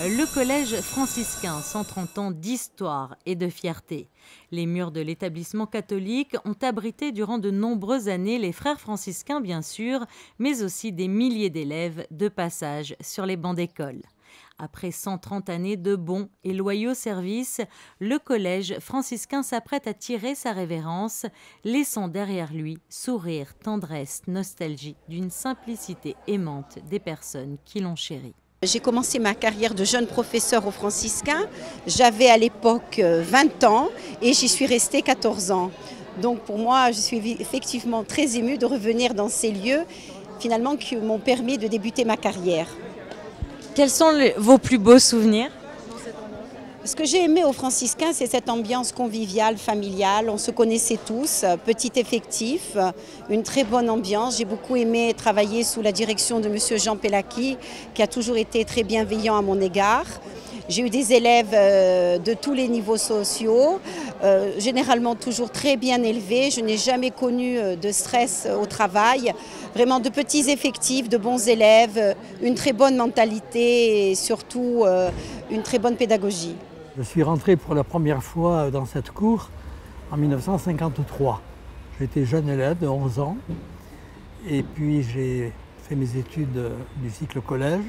Le collège franciscain, 130 ans d'histoire et de fierté. Les murs de l'établissement catholique ont abrité durant de nombreuses années les frères franciscains, bien sûr, mais aussi des milliers d'élèves de passage sur les bancs d'école. Après 130 années de bons et loyaux services, le collège franciscain s'apprête à tirer sa révérence, laissant derrière lui sourire, tendresse, nostalgie d'une simplicité aimante des personnes qui l'ont chéri. J'ai commencé ma carrière de jeune professeur aux franciscains. J'avais à l'époque 20 ans et j'y suis restée 14 ans. Donc pour moi, je suis effectivement très émue de revenir dans ces lieux, finalement, qui m'ont permis de débuter ma carrière. Quels sont vos plus beaux souvenirs ? Ce que j'ai aimé aux franciscains, c'est cette ambiance conviviale, familiale. On se connaissait tous, petit effectif, une très bonne ambiance. J'ai beaucoup aimé travailler sous la direction de M. Jean Pellaki, qui a toujours été très bienveillant à mon égard. J'ai eu des élèves de tous les niveaux sociaux, généralement toujours très bien élevés. Je n'ai jamais connu de stress au travail. Vraiment de petits effectifs, de bons élèves, une très bonne mentalité et surtout une très bonne pédagogie. Je suis rentré pour la première fois dans cette cour en 1953. J'étais jeune élève de 11 ans et puis j'ai fait mes études du cycle collège.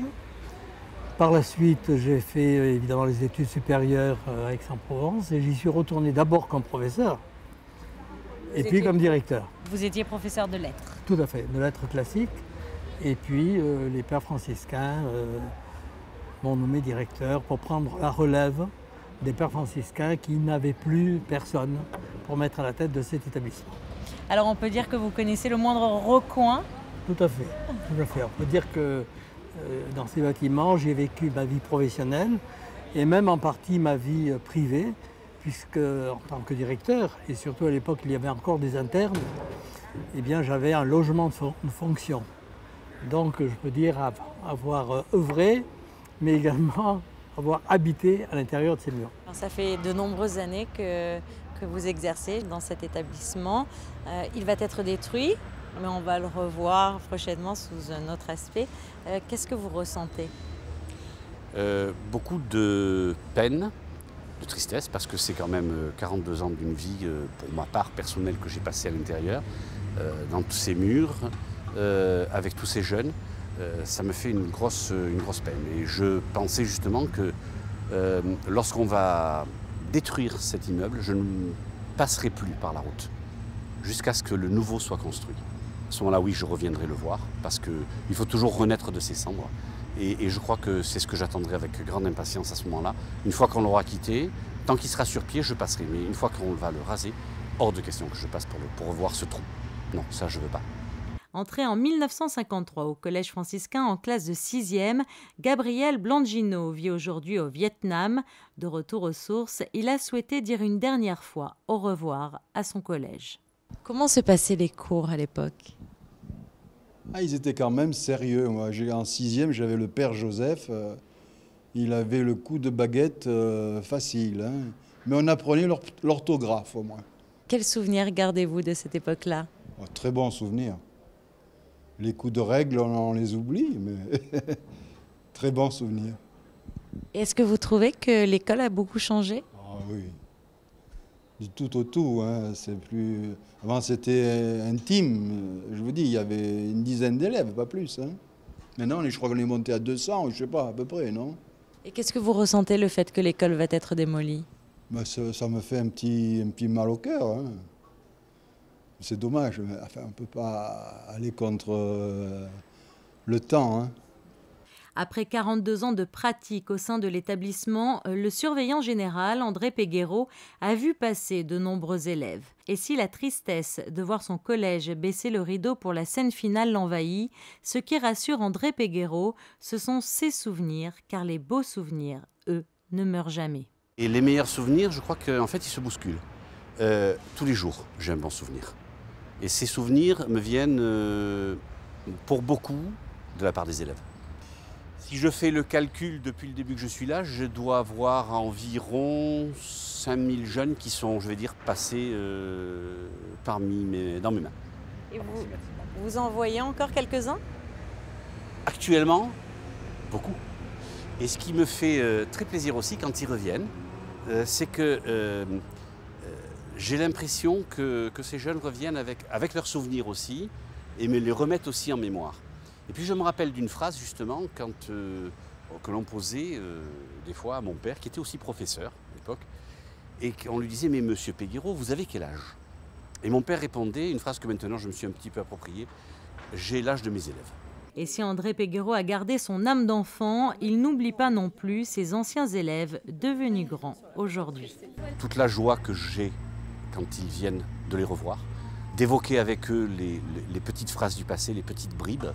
Par la suite, j'ai fait évidemment les études supérieures à Aix-en-Provence et j'y suis retourné d'abord comme professeur et puis comme directeur. Vous étiez professeur de lettres. Tout à fait, de lettres classiques. Et puis les pères franciscains m'ont nommé directeur pour prendre la relève des pères franciscains qui n'avaient plus personne pour mettre à la tête de cet établissement. Alors on peut dire que vous connaissez le moindre recoin ? Tout à fait, tout à fait. On peut dire que dans ces bâtiments, j'ai vécu ma vie professionnelle et même en partie ma vie privée, puisque en tant que directeur, et surtout à l'époque il y avait encore des internes, eh bien j'avais un logement de fonction. Donc je peux dire avoir œuvré, mais également avoir habité à l'intérieur de ces murs. Alors, ça fait de nombreuses années que vous exercez dans cet établissement. Il va être détruit, mais on va le revoir prochainement sous un autre aspect. Qu'est-ce que vous ressentez ? Beaucoup de peine, de tristesse, parce que c'est quand même 42 ans d'une vie, pour ma part personnelle, que j'ai passée à l'intérieur, dans tous ces murs, avec tous ces jeunes. Ça me fait une grosse peine. Et je pensais justement que lorsqu'on va détruire cet immeuble, je ne passerai plus par la route jusqu'à ce que le nouveau soit construit. À ce moment-là, oui, je reviendrai le voir parce qu'il faut toujours renaître de ses cendres. Et je crois que c'est ce que j'attendrai avec grande impatience à ce moment-là. Une fois qu'on l'aura quitté, tant qu'il sera sur pied, je passerai. Mais une fois qu'on va le raser, hors de question que je passe pour revoir ce trou. Non, ça, je ne veux pas. Entré en 1953 au Collège franciscain en classe de 6e, Gabriel Blangino vit aujourd'hui au Vietnam. De retour aux sources, il a souhaité dire une dernière fois au revoir à son collège. Comment se passaient les cours à l'époque ? Ils étaient quand même sérieux. Moi, en 6e, j'avais le père Joseph. Il avait le coup de baguette facile. Hein. Mais on apprenait l'orthographe au moins. Quels souvenirs gardez-vous de cette époque-là ? Très bons souvenirs. Les coups de règle, on les oublie, mais très bons souvenirs. Est-ce que vous trouvez que l'école a beaucoup changé ? Oui, du tout au tout. Hein. Avant, c'était intime. Je vous dis, il y avait une dizaine d'élèves, pas plus. Hein. Maintenant, je crois qu'on est monté à 200, je ne sais pas, à peu près, non ? Et qu'est-ce que vous ressentez le fait que l'école va être démolie ? Ça me fait un petit mal au cœur. Hein. C'est dommage, enfin, on ne peut pas aller contre le temps. Hein. Après 42 ans de pratique au sein de l'établissement, le surveillant général, André Peguero, a vu passer de nombreux élèves. Et si la tristesse de voir son collège baisser le rideau pour la scène finale l'envahit, ce qui rassure André Peguero, ce sont ses souvenirs, car les beaux souvenirs, eux, ne meurent jamais. Et les meilleurs souvenirs, je crois qu'en fait, ils se bousculent. Tous les jours, j'ai un bon souvenir. Et ces souvenirs me viennent, pour beaucoup, de la part des élèves. Si je fais le calcul depuis le début que je suis là, je dois avoir environ 5000 jeunes qui sont, je vais dire, passés dans mes mains. Et vous en voyez encore quelques-uns ? Actuellement, beaucoup. Et ce qui me fait très plaisir aussi quand ils reviennent, c'est que j'ai l'impression que ces jeunes reviennent avec leurs souvenirs aussi et me les remettent aussi en mémoire. Et puis je me rappelle d'une phrase justement que l'on posait des fois à mon père, qui était aussi professeur à l'époque, et qu'on lui disait « Mais monsieur Péguerot, vous avez quel âge ?» Et mon père répondait, une phrase que maintenant je me suis un petit peu appropriée, « J'ai l'âge de mes élèves ». Et si André Péguerot a gardé son âme d'enfant, il n'oublie pas non plus ses anciens élèves devenus grands aujourd'hui. Toute la joie que j'ai quand ils viennent de les revoir, d'évoquer avec eux les petites phrases du passé, les petites bribes,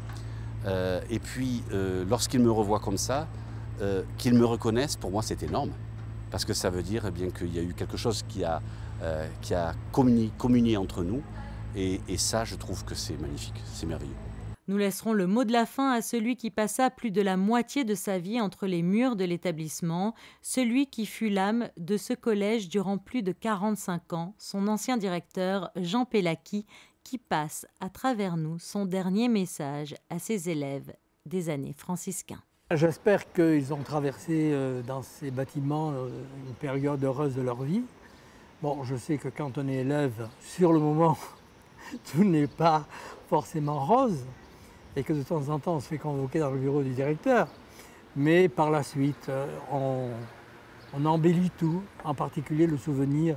et puis lorsqu'ils me revoient comme ça, qu'ils me reconnaissent, pour moi c'est énorme, parce que ça veut dire eh bien qu'il y a eu quelque chose qui a communié entre nous, et ça je trouve que c'est magnifique, c'est merveilleux. Nous laisserons le mot de la fin à celui qui passa plus de la moitié de sa vie entre les murs de l'établissement, celui qui fut l'âme de ce collège durant plus de 45 ans, son ancien directeur Jean Pellacchi, qui passe à travers nous son dernier message à ses élèves des années franciscains. J'espère qu'ils ont traversé dans ces bâtiments une période heureuse de leur vie. Bon, je sais que quand on est élève, sur le moment, tout n'est pas forcément rose, et que de temps en temps on se fait convoquer dans le bureau du directeur. Mais par la suite, on embellit tout, en particulier le souvenir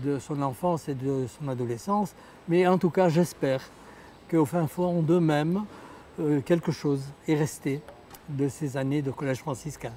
de son enfance et de son adolescence. Mais en tout cas, j'espère qu'au fin fond d'eux-mêmes, quelque chose est resté de ces années de collège franciscain.